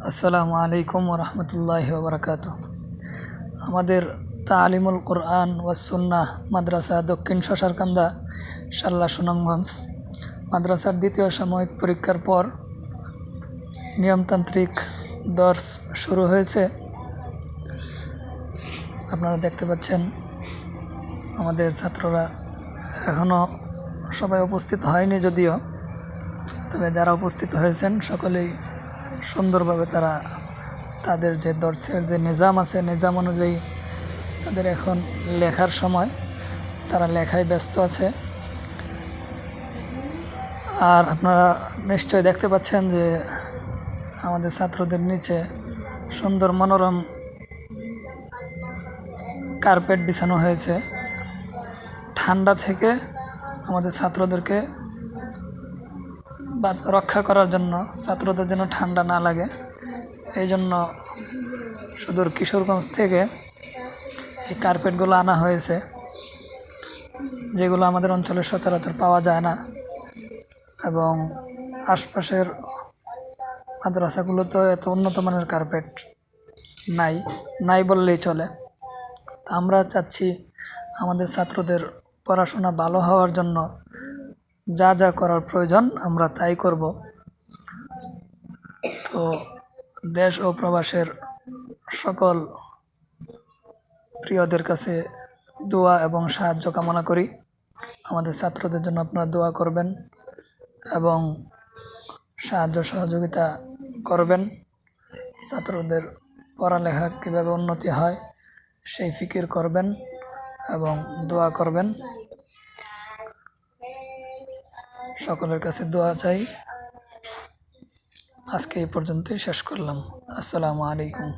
আসসালামু আলাইকুম ওরহমতুল্লাহি ওবরাকাতুহ। আমাদের তালিমুল কোরআন ওয়াস সুন্নাহ মাদ্রাসা দক্ষিণ শশারকান্দা শাল্লা সুনামগঞ্জ মাদ্রাসার দ্বিতীয় সাময়িক পরীক্ষার পর নিয়মতান্ত্রিক দর্স শুরু হয়েছে। আপনারা দেখতে পাচ্ছেন আমাদের ছাত্ররা এখনও সবাই উপস্থিত হয়নি যদিও, তবে যারা উপস্থিত হয়েছেন সকলেই সুন্দরভাবে তারা তাদের যে দর্শের যে নিজাম আছে, নিজাম অনুযায়ী তাদের এখন লেখার সময়, তারা লেখায় ব্যস্ত আছে। আর আপনারা নিশ্চয় দেখতে পাচ্ছেন যে আমাদের ছাত্রদের নিচে সুন্দর মনোরম কার্পেট বিছানো হয়েছে। ঠান্ডা থেকে আমাদের ছাত্রদেরকে রক্ষা করার জন্য, ছাত্রদের যেন ঠান্ডা না লাগে, এই জন্য সুদূর কিশোরগঞ্জ থেকে এই কার্পেটগুলো আনা হয়েছে, যেগুলো আমাদের অঞ্চলে সচরাচর পাওয়া যায় না এবং আশপাশের মাদ্রাসাগুলোতে এত উন্নত মানের কার্পেট নাই বললেই চলে। তা আমরা চাচ্ছি আমাদের ছাত্রদের পড়াশোনা ভালো হওয়ার জন্য যা যা করার প্রয়োজন আমরা তাই করব। তো দেশ ও প্রবাসের সকল প্রিয়দের কাছে দোয়া এবং সাহায্য কামনা করি। আমাদের ছাত্রদের জন্য আপনারা দোয়া করবেন এবং সাহায্য সহযোগিতা করবেন। ছাত্রদের পড়ালেখা কীভাবে উন্নতি হয় সেই ফিকির করবেন এবং দোয়া করবেন। সকলের কাছে দোয়া চাই। আজকে এই পর্যন্তই শেষ করলাম। আসসালামু আলাইকুম।